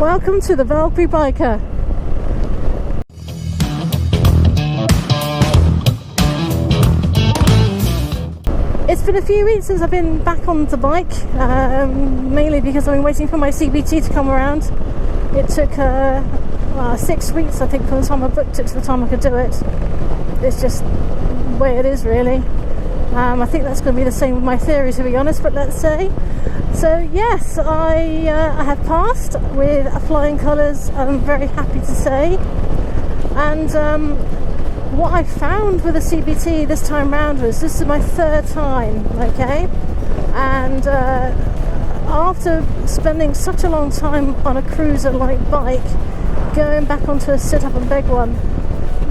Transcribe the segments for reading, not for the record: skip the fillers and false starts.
Welcome to the Valkyrie Biker. It's been a few weeks since I've been back on the bike, mainly because I've been waiting for my CBT to come around. It took 6 weeks, I think, from the time I booked it to the time I could do it. It's just the way it is, really. I think that's going to be the same with my theory, to be honest, but let's say. So yes, I have passed with flying colours, I'm very happy to say. And what I found with the CBT this time round was, this is my third time, okay? And after spending such a long time on a cruiser-like bike, going back onto a sit-up and beg one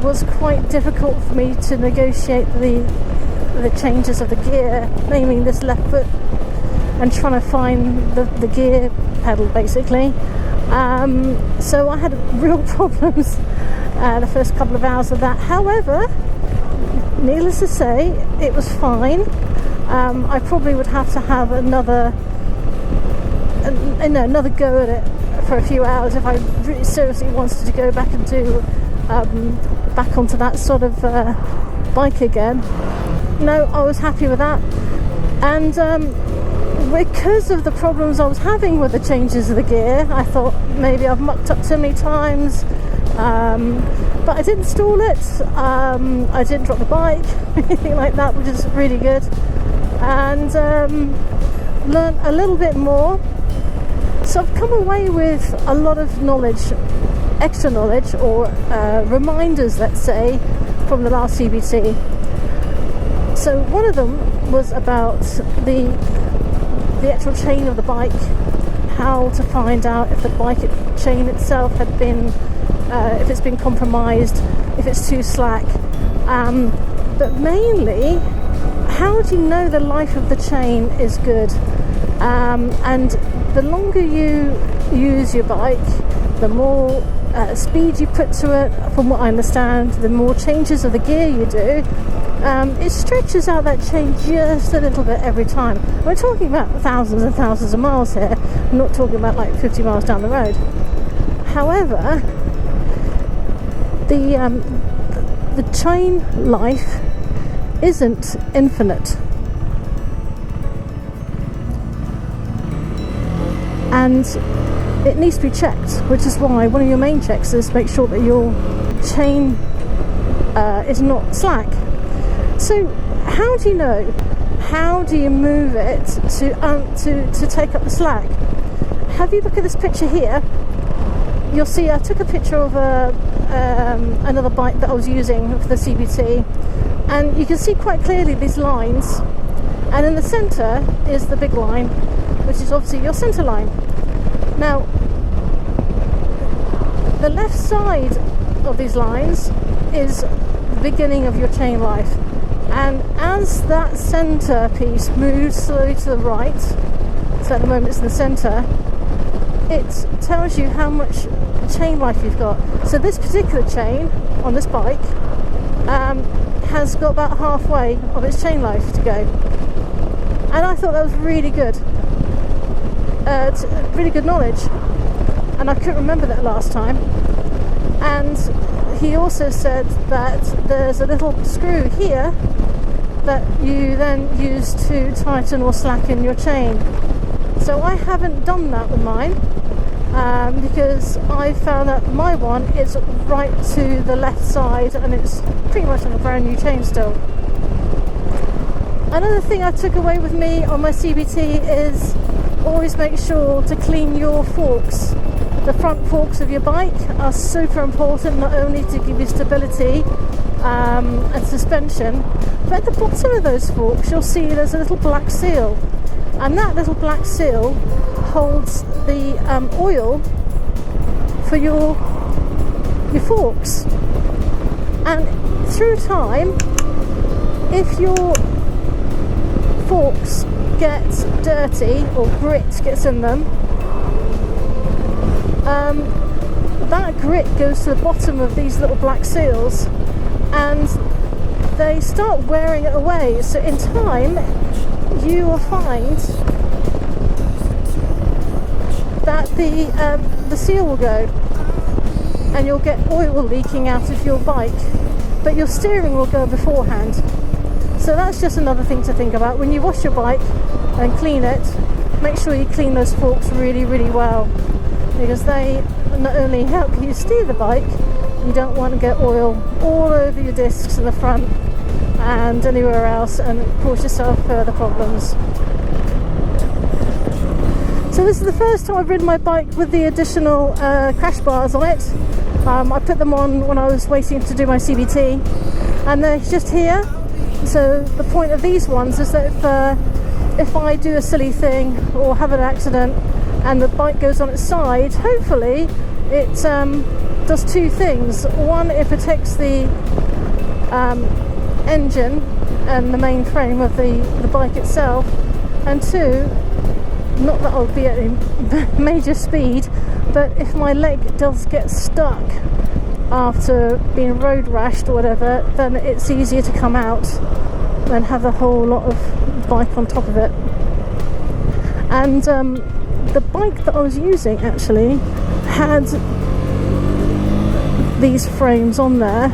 was quite difficult for me to negotiate the changes of the gear, namely this left foot, and trying to find the gear pedal, basically. So I had real problems the first couple of hours of that. However, needless to say, it was fine. I probably would have to have another go at it for a few hours if I really seriously wanted to go back and do back onto that sort of bike again. No, I was happy with that. And because of the problems I was having with the changes of the gear, I thought maybe I've mucked up too many times, but I didn't stall it, I didn't drop the bike, anything like that, which is really good, and learned a little bit more. So I've come away with a lot of knowledge, extra knowledge, or reminders, let's say, from the last CBT. So one of them was about the actual chain of the bike, how to find out if the bike chain itself had been, if it's been compromised, if it's too slack, but mainly, how do you know the life of the chain is good? And the longer you use your bike, the more speed you put to it, from what I understand, the more changes of the gear you do, it stretches out that chain just a little bit every time. We're talking about thousands and thousands of miles here. I'm not talking about like 50 miles down the road. However, the chain life isn't infinite. And it needs to be checked, which is why one of your main checks is make sure that your chain is not slack. So how do you know? How do you move it to take up the slack? Have you look at this picture here? You'll see I took a picture of another bike that I was using for the CBT, and you can see quite clearly these lines, and in the centre is the big line, which is obviously your centre line. Now, the left side of these lines is the beginning of your chain life, and as that centre piece moves slowly to the right, so at the moment it's in the centre, it tells you how much chain life you've got. So this particular chain on this bike has got about halfway of its chain life to go, and I thought that was really good. Really good knowledge, and I couldn't remember that last time. And he also said that there's a little screw here that you then use to tighten or slacken your chain. So I haven't done that with mine, because I found that my one is right to the left side and it's pretty much on a brand new chain still. Another thing I took away with me on my CBT is always make sure to clean your forks. The front forks of your bike are super important, not only to give you stability and suspension, but at the bottom of those forks you'll see there's a little black seal, and that little black seal holds the oil for your forks. And through time, if your forks get dirty or grit gets in them, that grit goes to the bottom of these little black seals and they start wearing it away. So in time you will find that the seal will go, and you'll get oil leaking out of your bike, but your steering will go beforehand. So that's just another thing to think about. When you wash your bike and clean it, make sure you clean those forks really, really well, because they not only help you steer the bike, you don't want to get oil all over your discs in the front and anywhere else and cause yourself further problems. So this is the first time I've ridden my bike with the additional crash bars on it. I put them on when I was waiting to do my CBT, and they're just here. So the point of these ones is that if I do a silly thing or have an accident and the bike goes on its side, hopefully it does two things. One, it protects the engine and the main frame of the bike itself, and two, not that I'll be at a major speed, but if my leg does get stuck after being road rashed or whatever, then it's easier to come out and have a whole lot of bike on top of it. And the bike that I was using actually had these frames on there,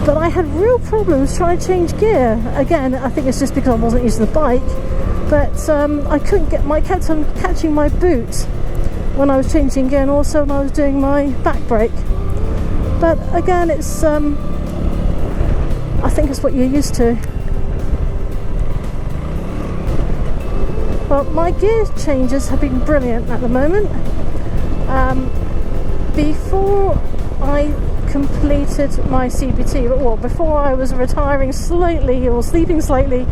but I had real problems trying to change gear. Again, I think it's just because I wasn't using the bike, but I couldn't get kept on catching my boot when I was changing gear, and also when I was doing my back brake. But again, it's I think it's what you're used to. Well, my gear changes have been brilliant at the moment. Before I completed my CBT, well, before I was retiring slightly or sleeping slightly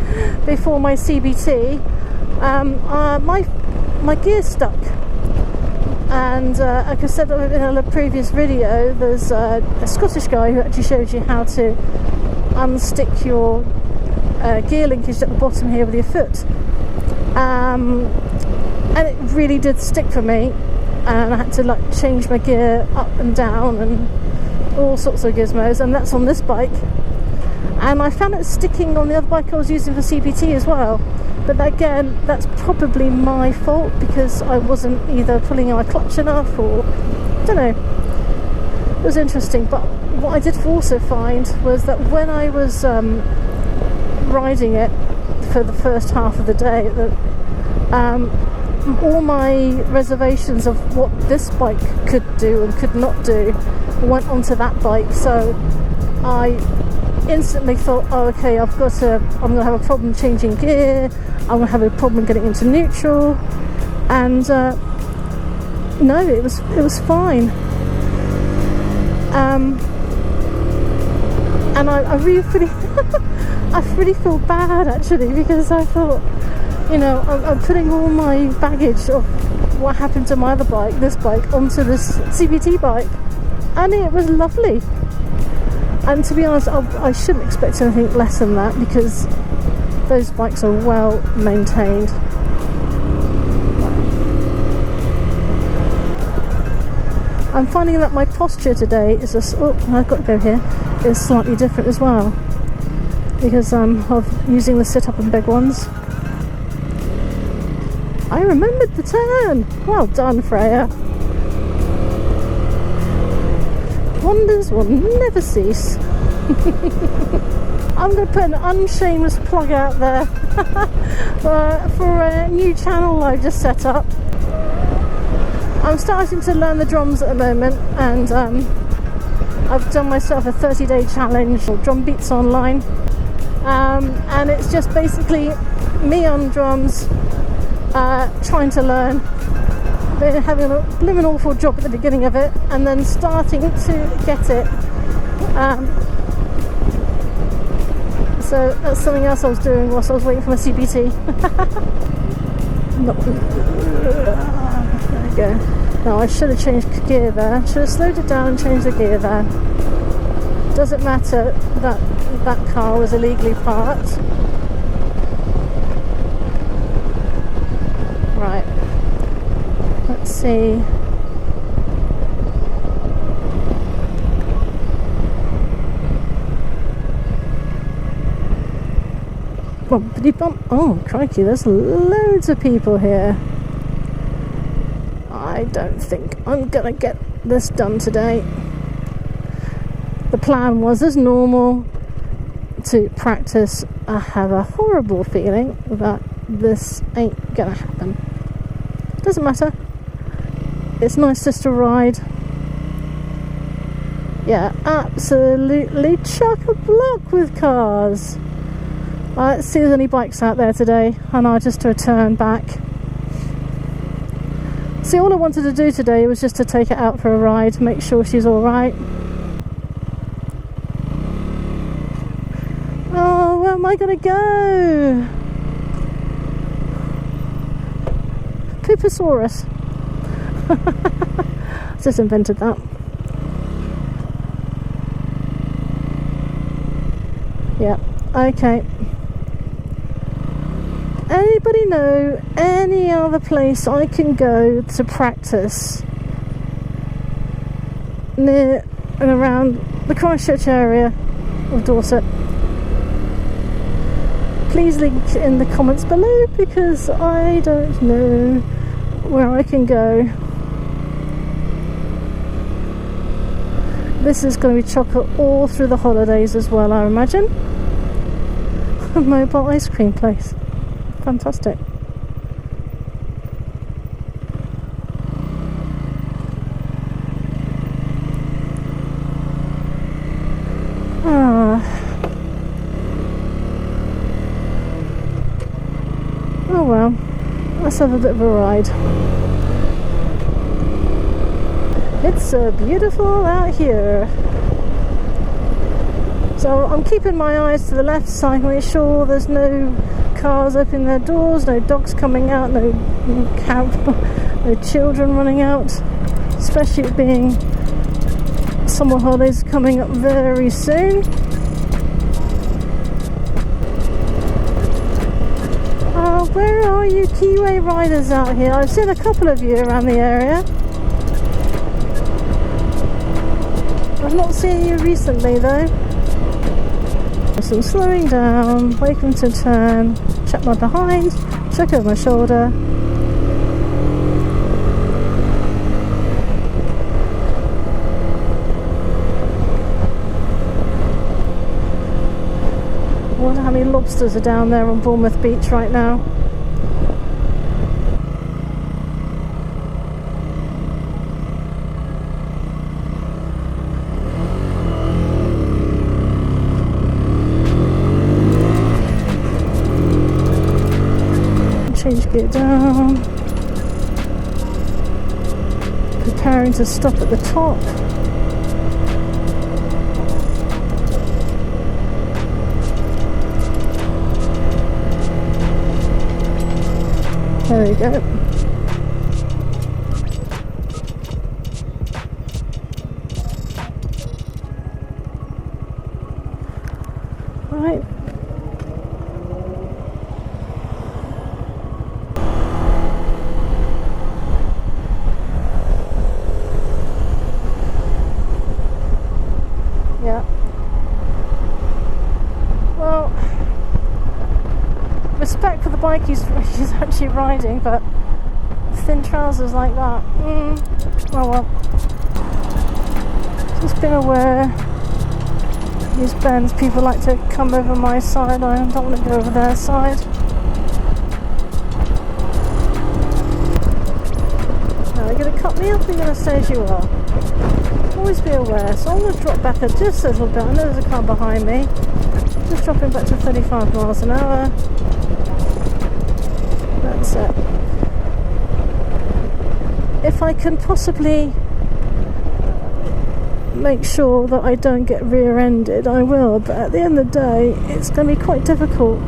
before my CBT, my gear stuck. And like I said in a previous video, there's a Scottish guy who actually showed you how to unstick your gear linkage at the bottom here with your foot. And it really did stick for me, and I had to like change my gear up and down and all sorts of gizmos, and that's on this bike. And I found it sticking on the other bike I was using for CBT as well. But again, that's probably my fault, because I wasn't either pulling my clutch enough, or I don't know. It was interesting. But what I did also find was that when I was riding it for the first half of the day, all my reservations of what this bike could do and could not do went onto that bike. So I instantly thought, oh, okay, I'm going to have a problem changing gear, I'm going to have a problem getting into neutral, and no, it was fine. And I really I really feel bad actually, because I thought, you know, I'm putting all my baggage of what happened to my other bike, this bike, onto this CBT bike, and it was lovely. And to be honest, I shouldn't expect anything less than that, because those bikes are well maintained. I'm finding that my posture today is I've got to go here, is slightly different as well, because of using the sit-up and beg ones. I remembered the turn! Well done, Freya. Wonders will never cease. I'm going to put an unshameless plug out there for a new channel I've just set up. I'm starting to learn the drums at the moment, and I've done myself a 30-day challenge or drum beats online, and it's just basically me on drums, trying to learn, then having a blimmin' awful job at the beginning of it, and then starting to get it. So that's something else I was doing whilst I was waiting for my CBT. There we go. Now I should have changed gear there. Should have slowed it down and changed the gear there. Doesn't matter that that car was illegally parked. Right. Let's see. Bumpity bump. Oh, crikey, there's loads of people here. I don't think I'm gonna get this done today. The plan was, as normal, to practice. I have a horrible feeling that this ain't gonna happen. Doesn't matter. It's nice just to ride. Yeah, absolutely chock-a-block with cars. Let's see if there's any bikes out there today, and I'll just return back. See, all I wanted to do today was just to take it out for a ride, make sure she's alright. Oh, where am I gonna go? Pooposaurus. I just invented that. Yeah, okay. Anybody know any other place I can go to practice near and around the Christchurch area of Dorset? Please link in the comments below, because I don't know where I can go. This is going to be chocolate all through the holidays as well, I imagine. A mobile ice cream place. Fantastic. Oh well, let's have a bit of a ride. It's so beautiful out here. So I'm keeping my eyes to the left side, make sure there's no cars opening their doors, no dogs coming out, no children running out, especially it being summer holidays coming up very soon. Where are you Kiwi riders out here? I've seen a couple of you around the area. I've not seen you recently though. So I'm slowing down, waiting to turn, check my behind, check over my shoulder. I wonder how many lobsters are down there on Bournemouth Beach right now. Change gear down, preparing to stop at the top. There we go. Right. Yeah. Well, respect for the bike he's actually riding, but thin trousers like that. Oh well. Just been aware. These bends, people like to come over my side. I don't want to go over their side. Now they're going to cut me up. You're going to stay as you are. Always be aware. So I'm going to drop back just a little bit. I know there's a car behind me. Just dropping back to 35 miles an hour. That's it. If I can possibly make sure that I don't get rear-ended, I will, but at the end of the day it's going to be quite difficult,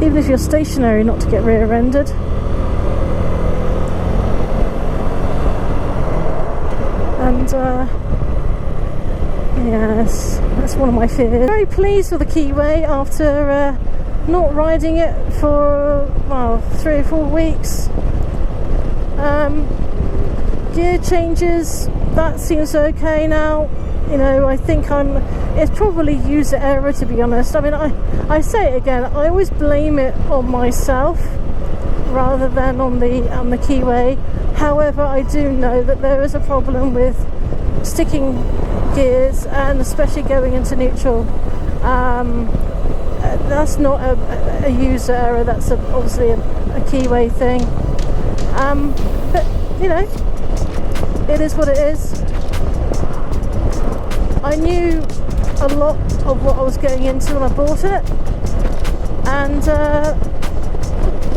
even if you're stationary, not to get rear-ended. And yes, that's one of my fears. Very pleased with the Kiwi after not riding it for, well, 3 or 4 weeks. Gear changes, that seems okay now. You know, I think it's probably user error, to be honest. I mean, I say it again, I always blame it on myself rather than on the Kiwi. However, I do know that there is a problem with sticking gears, and especially going into neutral. That's not a user error, that's obviously a keyway thing. But, you know, it is what it is. I knew a lot of what I was getting into when I bought it, and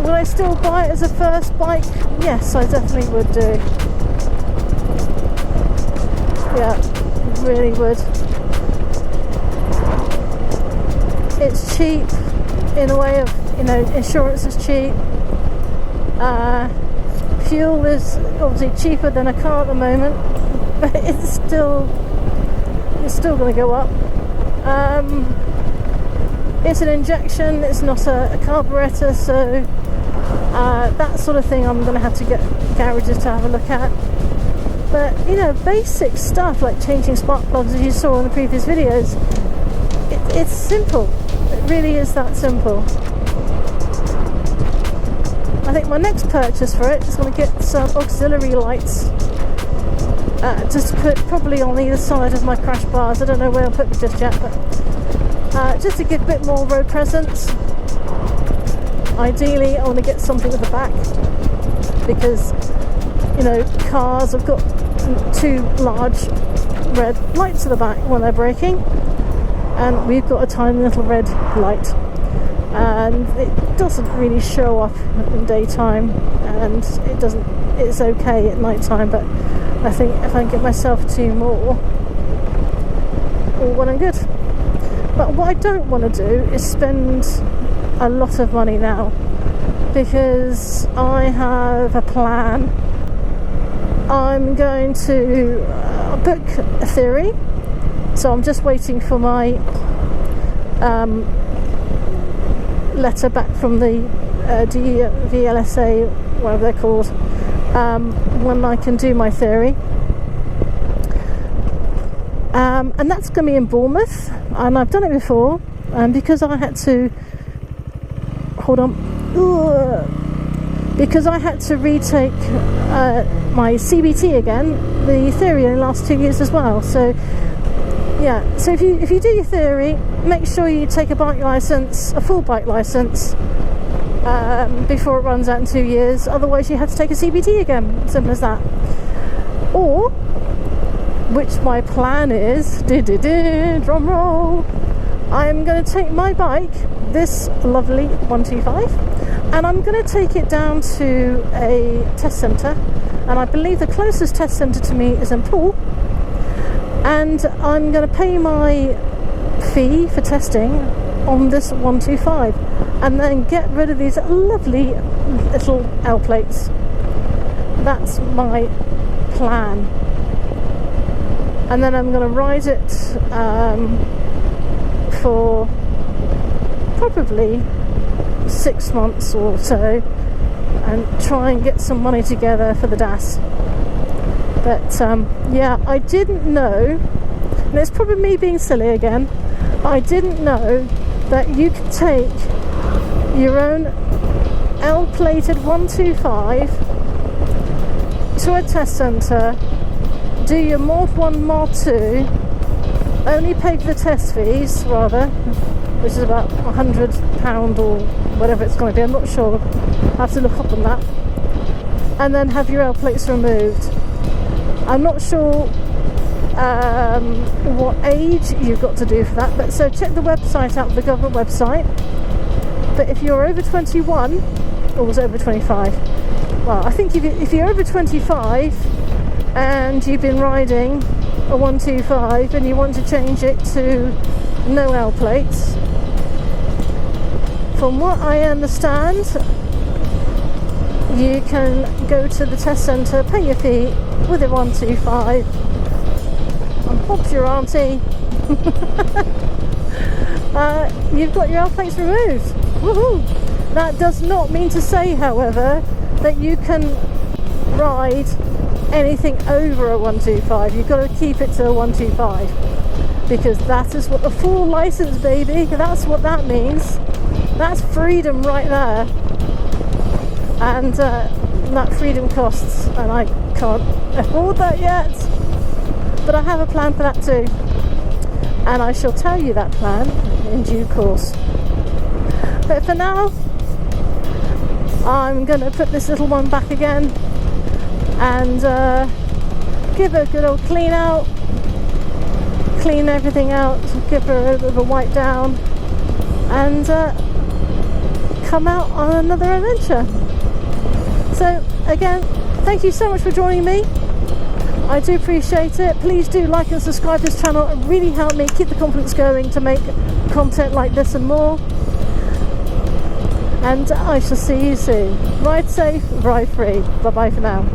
would I still buy it as a first bike? Yes, I definitely would do. Yeah, really would. It's cheap in a way of, you know, insurance is cheap. Fuel is obviously cheaper than a car at the moment, but it's still going to go up. It's an injection, it's not a carburetor, so that sort of thing I'm going to have to get garages to have a look at. But, you know, basic stuff like changing spark plugs, as you saw in the previous videos, it's simple. It really is that simple. I think my next purchase for it is going to get some auxiliary lights, just to put probably on either side of my crash bars. I don't know where I'll put them just yet, but just to give a bit more road presence. Ideally, I want to get something at the back, because, you know, cars have got two large red lights at the back when they're braking, and we've got a tiny little red light, and it doesn't really show up in daytime, and it's okay at night time, but I think if I can get myself two more, all well and good. But what I don't want to do is spend a lot of money now, because I have a plan. I'm going to book a theory, so I'm just waiting for my letter back from the VLSA, whatever they're called, when I can do my theory. And that's going to be in Bournemouth, and I've done it before, and because I had to retake my CBT again, the theory only lasts 2 years as well. So yeah, so if you do your theory, make sure you take a full bike license, before it runs out in 2 years. Otherwise, you have to take a CBT again. Simple as that. Or, which my plan is, drum roll, I'm going to take my bike, this lovely 125, and I'm going to take it down to a test centre, and I believe the closest test centre to me is in Poole, and I'm going to pay my fee for testing on this 125, and then get rid of these lovely little L plates. That's my plan. And then I'm going to ride it for probably 6 months or so, and try and get some money together for the DAS. But yeah, I didn't know, and it's probably me being silly again, but I didn't know that you could take your own L-plated 125 to a test centre, do your Mod 1, Mod 2, only pay for the test fees, rather, which is about £100 or whatever it's going to be, I'm not sure, I have to look up on that, and then have your L plates removed. I'm not sure what age you've got to do for that, but so check the website out, the government website. But if you're over 21, or was it over 25? Well, I think if you're over 25 and you've been riding a 125 and you want to change it to no L plates, from what I understand, you can go to the test centre, pay your fee with a 125, and Bob's your auntie. You've got your L plates removed. Woohoo! That does not mean to say, however, that you can ride anything over a 125. You've got to keep it to a 125, because that is what the full license, baby, that's what that means. That's freedom right there. And that freedom costs, and I can't afford that yet, but I have a plan for that too, and I shall tell you that plan in due course. But for now, I'm going to put this little one back again and give her a good old clean out, clean everything out, give her a bit of a wipe down, and come out on another adventure. So again, thank you so much for joining me. I do appreciate it. Please do like and subscribe to this channel. It really helped me keep the confidence going to make content like this and more. And I shall see you soon. Ride safe, ride free. Bye bye for now.